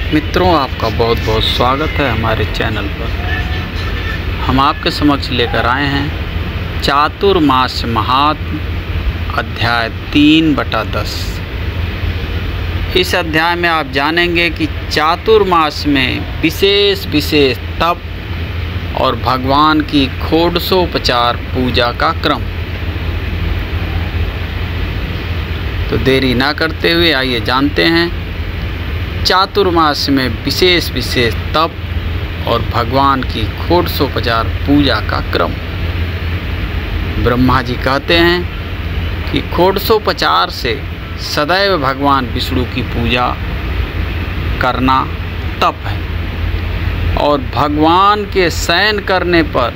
मित्रों, आपका बहुत बहुत स्वागत है हमारे चैनल पर। हम आपके समक्ष लेकर आए हैं चातुर्मास महात्म्य अध्याय 3/10। इस अध्याय में आप जानेंगे कि चातुर्मास में विशेष तप और भगवान की षोडशोपचार पूजा का क्रम। तो देरी ना करते हुए आइए जानते हैं चातुर्मास में विशेष तप और भगवान की षोडशोपचार पूजा का क्रम। ब्रह्मा जी कहते हैं कि षोडशोपचार से सदैव भगवान विष्णु की पूजा करना तप है और भगवान के शयन करने पर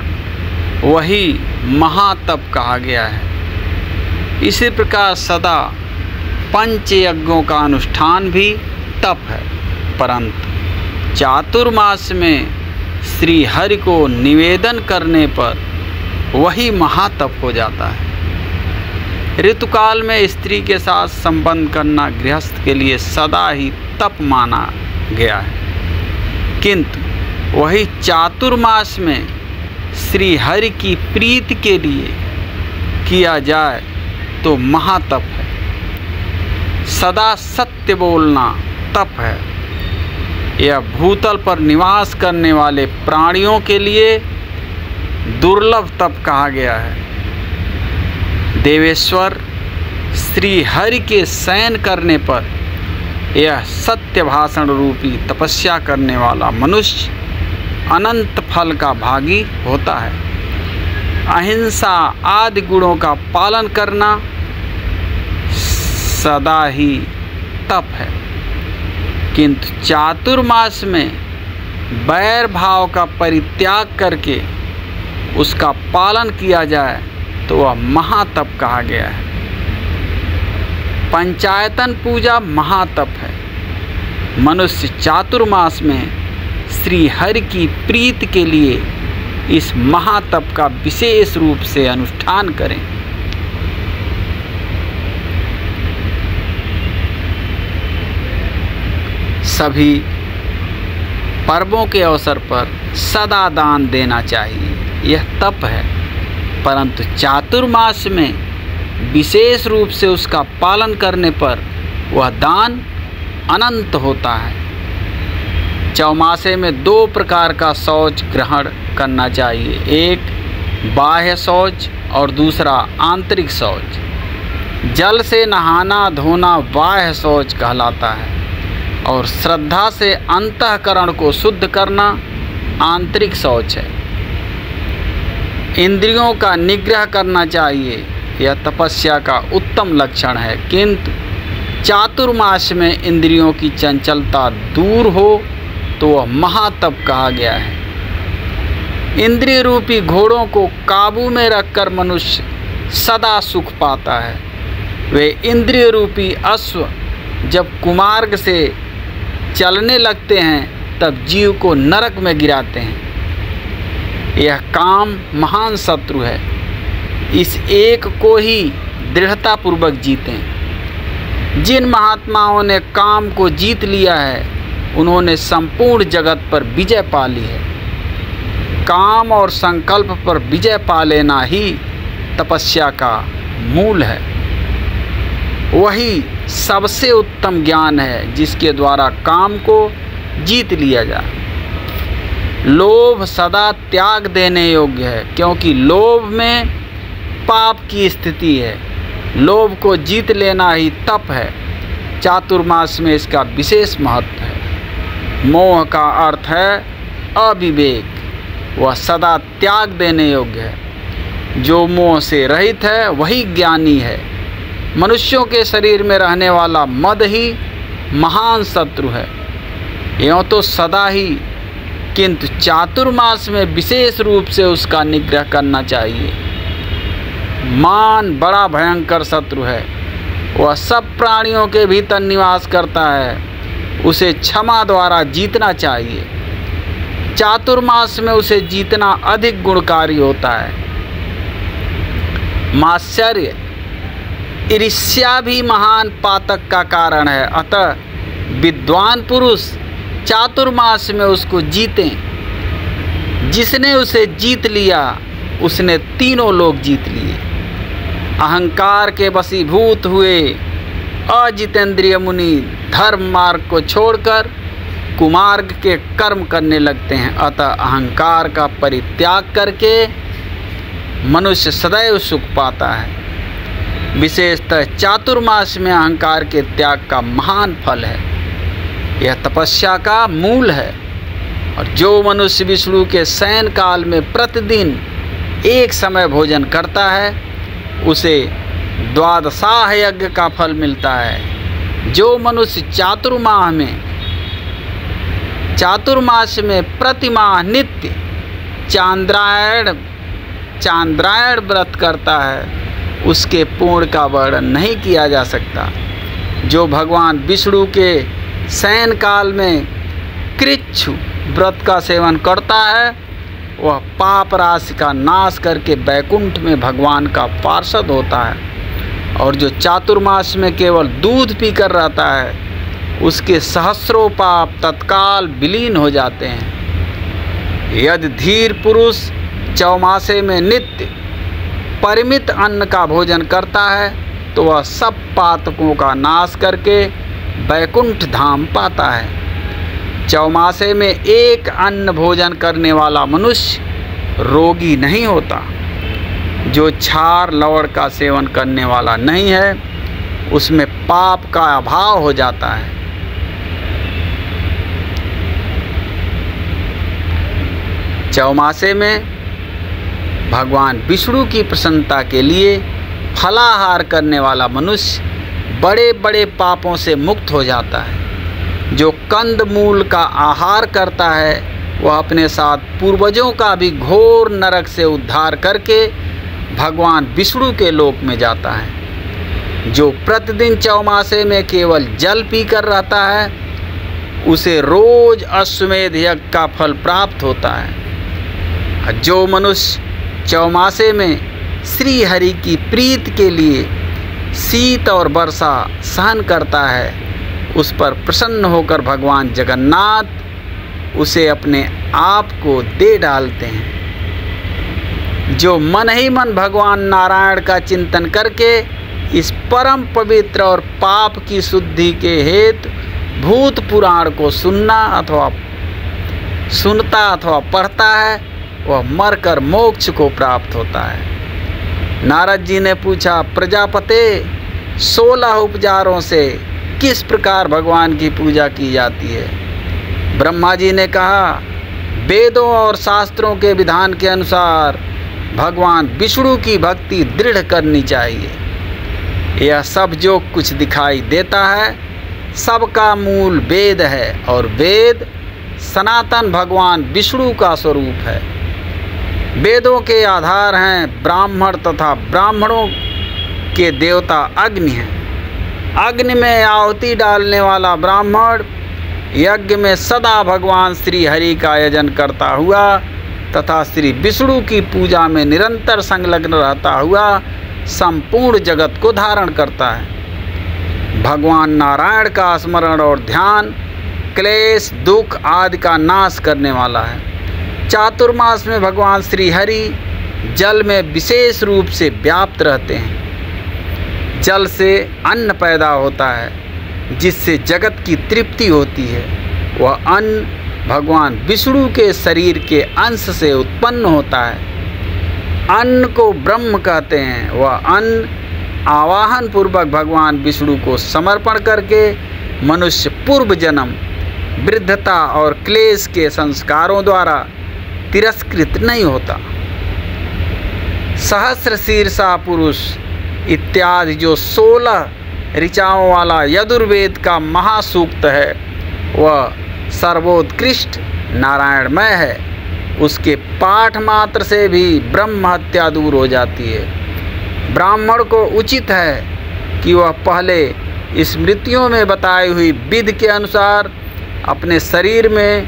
वही महातप कहा गया है। इसी प्रकार सदा पंचयज्ञों का अनुष्ठान भी तप है, परंतु चातुर्मास में श्री हरि को निवेदन करने पर वही महातप हो जाता है। ऋतुकाल में स्त्री के साथ संबंध करना गृहस्थ के लिए सदा ही तप माना गया है, किंतु वही चातुर्मास में श्री हरि की प्रीति के लिए किया जाए तो महातप है। सदा सत्य बोलना तप है। यह भूतल पर निवास करने वाले प्राणियों के लिए दुर्लभ तप कहा गया है। देवेश्वर श्री हरि के शयन करने पर यह सत्य भाषण रूपी तपस्या करने वाला मनुष्य अनंत फल का भागी होता है। अहिंसा आदि गुणों का पालन करना सदा ही तप है, किंतु चातुर्मास में बैर भाव का परित्याग करके उसका पालन किया जाए तो वह महातप कहा गया है। पंचायतन पूजा महातप है। मनुष्य चातुर्मास में श्री हरि की प्रीति के लिए इस महातप का विशेष रूप से अनुष्ठान करें। सभी पर्वों के अवसर पर सदा दान देना चाहिए, यह तप है, परंतु चातुर्मास में विशेष रूप से उसका पालन करने पर वह दान अनंत होता है। चौमासे में 2 प्रकार का शौच ग्रहण करना चाहिए, एक बाह्य शौच और दूसरा आंतरिक शौच। जल से नहाना धोना बाह्य शौच कहलाता है और श्रद्धा से अंतःकरण को शुद्ध करना आंतरिक शौच है। इंद्रियों का निग्रह करना चाहिए, यह तपस्या का उत्तम लक्षण है, किंतु चातुर्मास में इंद्रियों की चंचलता दूर हो तो वह महातप कहा गया है। इंद्रिय रूपी घोड़ों को काबू में रखकर मनुष्य सदा सुख पाता है। वे इंद्रिय रूपी अश्व जब कुमार्ग से चलने लगते हैं तब जीव को नरक में गिराते हैं। यह काम महान शत्रु है, इस एक को ही दृढ़तापूर्वक जीतें। जिन महात्माओं ने काम को जीत लिया है उन्होंने संपूर्ण जगत पर विजय पा ली है। काम और संकल्प पर विजय पा लेना ही तपस्या का मूल है। वही सबसे उत्तम ज्ञान है जिसके द्वारा काम को जीत लिया जाए। लोभ सदा त्याग देने योग्य है, क्योंकि लोभ में पाप की स्थिति है। लोभ को जीत लेना ही तप है। चातुर्मास में इसका विशेष महत्व है। मोह का अर्थ है अविवेक, वह सदा त्याग देने योग्य है। जो मोह से रहित है वही ज्ञानी है। मनुष्यों के शरीर में रहने वाला मद ही महान शत्रु है। यों तो सदा ही, किंतु चातुर्मास में विशेष रूप से उसका निग्रह करना चाहिए। मान बड़ा भयंकर शत्रु है, वह सब प्राणियों के भीतर निवास करता है। उसे क्षमा द्वारा जीतना चाहिए। चातुर्मास में उसे जीतना अधिक गुणकारी होता है। मात्सर्य ईर्ष्या भी महान पातक का कारण है। अतः विद्वान पुरुष चातुर्मास में उसको जीतें। जिसने उसे जीत लिया उसने तीनों लोक जीत लिए। अहंकार के वशीभूत हुए अजितेंद्रिय मुनि धर्म मार्ग को छोड़कर कुमार्ग के कर्म करने लगते हैं। अतः अहंकार का परित्याग करके मनुष्य सदैव सुख पाता है। विशेषतः चातुर्मास में अहंकार के त्याग का महान फल है। यह तपस्या का मूल है। और जो मनुष्य विष्णु के शयन काल में प्रतिदिन एक समय भोजन करता है उसे द्वादशाह यज्ञ का फल मिलता है। जो मनुष्य चातुर्मास में प्रतिमाह नित्य चांद्रायण व्रत करता है उसके पूर्ण का वर्णन नहीं किया जा सकता। जो भगवान विष्णु के शयन काल में कृच्छ व्रत का सेवन करता है वह पाप राशि का नाश करके बैकुंठ में भगवान का पार्षद होता है। और जो चातुर्मास में केवल दूध पीकर रहता है उसके सहस्रों पाप तत्काल विलीन हो जाते हैं। यदि धीर पुरुष चौमासे में नित्य परिमित अन्न का भोजन करता है तो वह सब पातकों का नाश करके बैकुंठ धाम पाता है। चौमासे में एक अन्न भोजन करने वाला मनुष्य रोगी नहीं होता। जो छार लवण का सेवन करने वाला नहीं है उसमें पाप का अभाव हो जाता है। चौमासे में भगवान विष्णु की प्रसन्नता के लिए फलाहार करने वाला मनुष्य बड़े बड़े पापों से मुक्त हो जाता है। जो कंद मूल का आहार करता है वह अपने साथ पूर्वजों का भी घोर नरक से उद्धार करके भगवान विष्णु के लोक में जाता है। जो प्रतिदिन चौमासे में केवल जल पीकर रहता है उसे रोज अश्वमेध यज्ञ का फल प्राप्त होता है। जो मनुष्य चौमासे में श्री हरि की प्रीति के लिए शीत और वर्षा सहन करता है उस पर प्रसन्न होकर भगवान जगन्नाथ उसे अपने आप को दे डालते हैं। जो मन ही मन भगवान नारायण का चिंतन करके इस परम पवित्र और पाप की शुद्धि के हेतु भूत पुराण को सुनता अथवा पढ़ता है वह मरकर मोक्ष को प्राप्त होता है। नारद जी ने पूछा, प्रजापते 16 उपचारों से किस प्रकार भगवान की पूजा की जाती है? ब्रह्मा जी ने कहा, वेदों और शास्त्रों के विधान के अनुसार भगवान विष्णु की भक्ति दृढ़ करनी चाहिए। यह सब जो कुछ दिखाई देता है सबका मूल वेद है और वेद सनातन भगवान विष्णु का स्वरूप है। वेदों के आधार हैं ब्राह्मण तथा ब्राह्मणों के देवता अग्नि हैं। अग्नि में आहुति डालने वाला ब्राह्मण यज्ञ में सदा भगवान श्री हरि का यजन करता हुआ तथा श्री विष्णु की पूजा में निरंतर संलग्न रहता हुआ संपूर्ण जगत को धारण करता है। भगवान नारायण का स्मरण और ध्यान क्लेश दुख आदि का नाश करने वाला है। चातुर्मास में भगवान श्री हरि जल में विशेष रूप से व्याप्त रहते हैं। जल से अन्न पैदा होता है जिससे जगत की तृप्ति होती है। वह अन्न भगवान विष्णु के शरीर के अंश से उत्पन्न होता है। अन्न को ब्रह्म कहते हैं। वह अन्न आवाहन पूर्वक भगवान विष्णु को समर्पण करके मनुष्य पूर्व जन्म वृद्धता और क्लेश के संस्कारों द्वारा तिरस्कृत नहीं होता। सहस्र शीर्षा पुरुष इत्यादि जो 16 ऋचाओं वाला यजुर्वेद का महासूक्त है वह सर्वोत्कृष्ट नारायणमय है। उसके पाठ मात्र से भी ब्रह्म हत्या दूर हो जाती है। ब्राह्मण को उचित है कि वह पहले स्मृतियों में बताई हुई विधि के अनुसार अपने शरीर में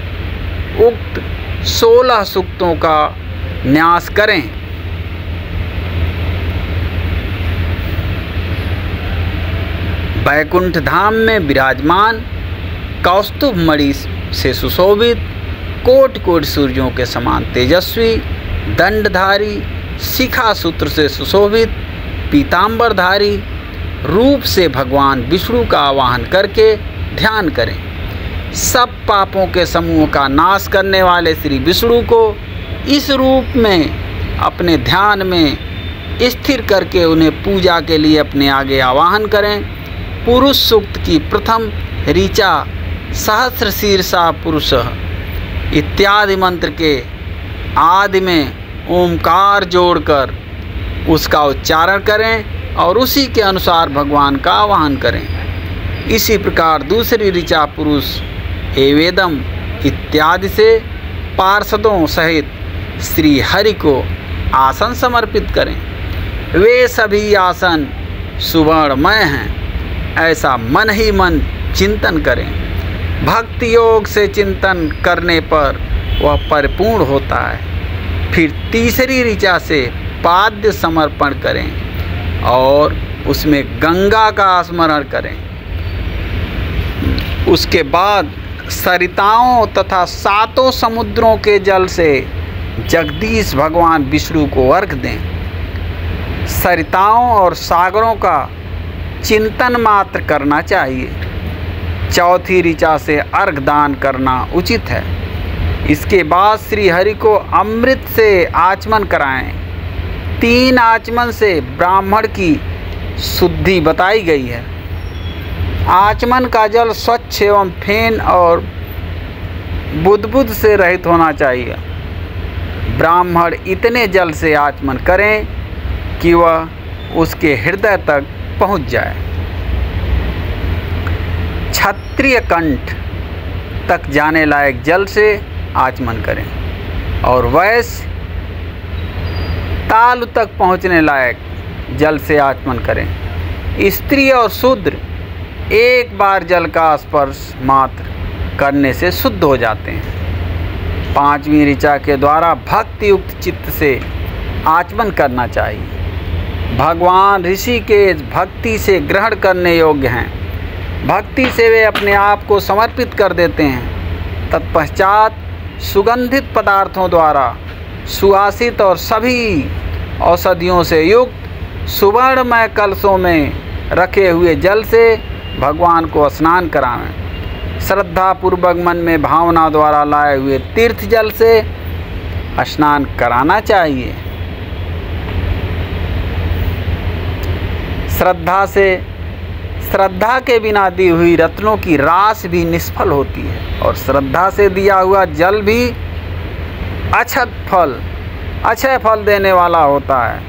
उक्त 16 सूक्तों का न्यास करें। बैकुंठ धाम में विराजमान कौस्तुभ मणि से सुशोभित, कोटि कोटि सूर्यों के समान तेजस्वी, दंडधारी, शिखा सूत्र से सुशोभित, पीतांबरधारी रूप से भगवान विष्णु का आवाहन करके ध्यान करें। सब पापों के समूह का नाश करने वाले श्री विष्णु को इस रूप में अपने ध्यान में स्थिर करके उन्हें पूजा के लिए अपने आगे आवाहन करें। पुरुष सूक्त की प्रथम ऋचा सहस्र शीर्षा पुरुष इत्यादि मंत्र के आदि में ओमकार जोड़कर उसका उच्चारण करें और उसी के अनुसार भगवान का आवाहन करें। इसी प्रकार दूसरी ऋचा पुरुष एवेदम इत्यादि से पार्षदों सहित श्री हरि को आसन समर्पित करें। वे सभी आसन सुवर्णमय हैं, ऐसा मन ही मन चिंतन करें। भक्ति योग से चिंतन करने पर वह परिपूर्ण होता है। फिर तीसरी ऋचा से पाद्य समर्पण करें और उसमें गंगा का स्मरण करें। उसके बाद सरिताओं तथा सातों समुद्रों के जल से जगदीश भगवान विष्णु को अर्घ दें। सरिताओं और सागरों का चिंतन मात्र करना चाहिए। चौथी ऋचा से अर्घ दान करना उचित है। इसके बाद श्री हरि को अमृत से आचमन कराएं। 3 आचमन से ब्राह्मण की शुद्धि बताई गई है। आचमन का जल स्वच्छ एवं फेन और बुदबुद से रहित होना चाहिए। ब्राह्मण इतने जल से आचमन करें कि वह उसके हृदय तक पहुंच जाए। क्षत्रिय कंठ तक जाने लायक जल से आचमन करें और वैश्य तालु तक पहुंचने लायक जल से आचमन करें। स्त्री और शूद्र एक बार जल का स्पर्श मात्र करने से शुद्ध हो जाते हैं। 5वीं ऋचा के द्वारा भक्ति युक्त चित्त से आचमन करना चाहिए। भगवान ऋषिकेश भक्ति से ग्रहण करने योग्य हैं। भक्ति से वे अपने आप को समर्पित कर देते हैं। तत्पश्चात सुगंधित पदार्थों द्वारा सुवासित और सभी औषधियों से युक्त सुवर्णमय कलशों में रखे हुए जल से भगवान को स्नान करावें। श्रद्धा पूर्वक मन में भावना द्वारा लाए हुए तीर्थ जल से स्नान कराना चाहिए। श्रद्धा के बिना दी हुई रत्नों की रास भी निष्फल होती है और श्रद्धा से दिया हुआ जल भी अक्षय फल देने वाला होता है।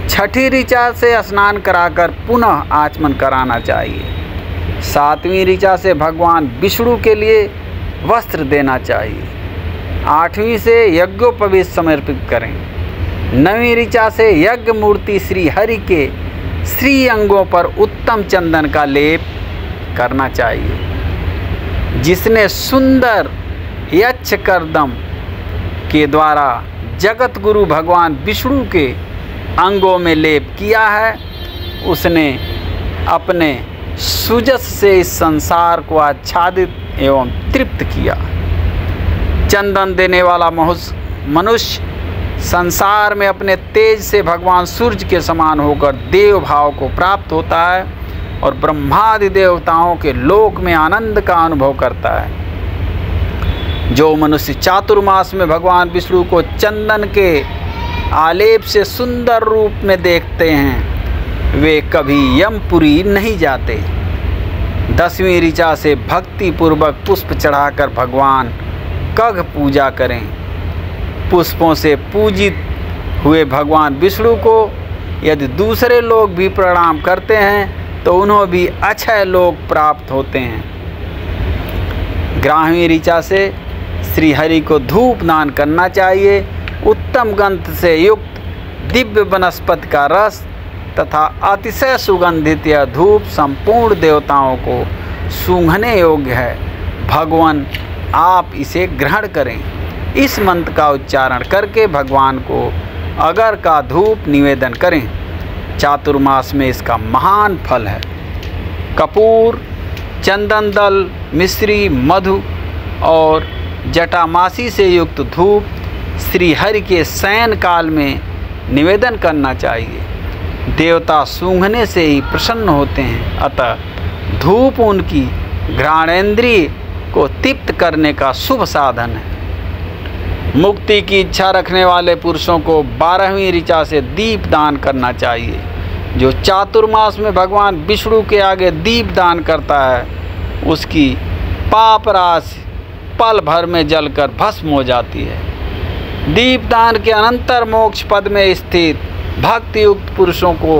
6ठी ऋचा से स्नान कराकर पुनः आचमन कराना चाहिए। 7वीं ऋचा से भगवान विष्णु के लिए वस्त्र देना चाहिए। 8वीं से यज्ञोपवीत समर्पित करें। 9वीं ऋचा से यज्ञ मूर्ति श्री हरि के श्री अंगों पर उत्तम चंदन का लेप करना चाहिए। जिसने सुंदर यक्ष कर्दम के द्वारा जगत गुरु भगवान विष्णु के अंगों में लेप किया है, उसने अपने सुजस से इस संसार को आच्छादित एवं तृप्त किया। चंदन देने वाला मनुष्य संसार में अपने तेज से भगवान सूर्य के समान होकर देव भाव को प्राप्त होता है और ब्रह्मादि देवताओं के लोक में आनंद का अनुभव करता है। जो मनुष्य चातुर्मास में भगवान विष्णु को चंदन के आलेप से सुंदर रूप में देखते हैं, वे कभी यमपुरी नहीं जाते। 10वीं ऋचा से भक्ति पूर्वक पुष्प चढ़ाकर भगवान कघ पूजा करें। पुष्पों से पूजित हुए भगवान विष्णु को यदि दूसरे लोग भी प्रणाम करते हैं तो उन्हें भी अक्षय लोक प्राप्त होते हैं। 11वीं ऋचा से श्री हरि को धूप दान करना चाहिए। उत्तम गंध से युक्त दिव्य वनस्पति का रस तथा अतिशय सुगंधित यह धूप संपूर्ण देवताओं को सूंघने योग्य है। भगवान आप इसे ग्रहण करें। इस मंत्र का उच्चारण करके भगवान को अगर का धूप निवेदन करें। चातुर्मास में इसका महान फल है। कपूर, चंदन दल, मिश्री, मधु और जटामासी से युक्त धूप श्री हरि के शयन काल में निवेदन करना चाहिए। देवता सूंघने से ही प्रसन्न होते हैं, अतः धूप उनकी घ्राणेंद्रिय को तृप्त करने का शुभ साधन है। मुक्ति की इच्छा रखने वाले पुरुषों को 12वीं ऋचा से दीप दान करना चाहिए। जो चातुर्मास में भगवान विष्णु के आगे दीप दान करता है, उसकी पाप राशि पल भर में जलकर भस्म हो जाती है। दीपदान के अनंतर मोक्ष पद में स्थित भक्ति युक्त पुरुषों को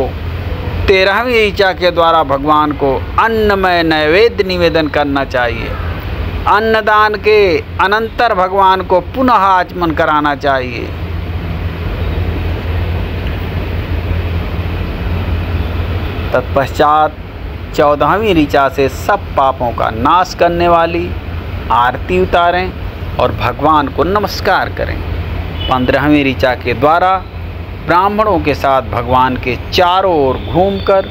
13वीं ऋचा के द्वारा भगवान को अन्नमय नैवेद्य निवेदन करना चाहिए। अन्नदान के अनंतर भगवान को पुनः आचमन कराना चाहिए। तत्पश्चात 14वीं ऋचा से सब पापों का नाश करने वाली आरती उतारें और भगवान को नमस्कार करें। 15वीं ऋचा के द्वारा ब्राह्मणों के साथ भगवान के चारों ओर घूमकर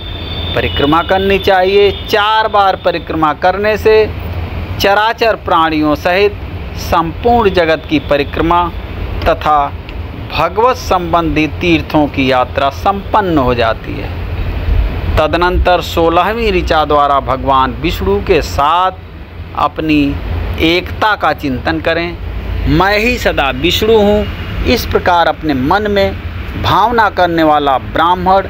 परिक्रमा करनी चाहिए। 4 बार परिक्रमा करने से चराचर प्राणियों सहित संपूर्ण जगत की परिक्रमा तथा भगवत संबंधी तीर्थों की यात्रा संपन्न हो जाती है। तदनंतर 16वीं ऋचा द्वारा भगवान विष्णु के साथ अपनी एकता का चिंतन करें। मैं ही सदा विष्णु हूँ, इस प्रकार अपने मन में भावना करने वाला ब्राह्मण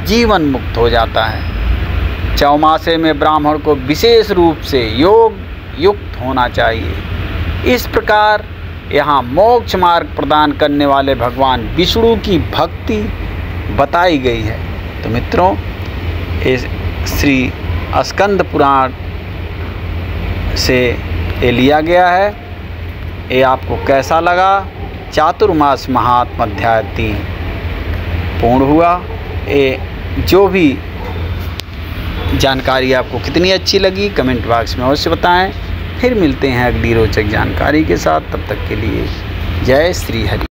जीवन मुक्त हो जाता है। चौमासे में ब्राह्मण को विशेष रूप से योग युक्त होना चाहिए। इस प्रकार यहाँ मोक्ष मार्ग प्रदान करने वाले भगवान विष्णु की भक्ति बताई गई है। तो मित्रों, इस श्री स्कंद पुराण से ये लिया गया है। ये आपको कैसा लगा? चातुर्मास महात्म अध्याय 3 पूर्ण हुआ। ये जो भी जानकारी आपको कितनी अच्छी लगी कमेंट बॉक्स में अवश्य बताएं। फिर मिलते हैं अगली रोचक जानकारी के साथ। तब तक के लिए जय श्री हरि।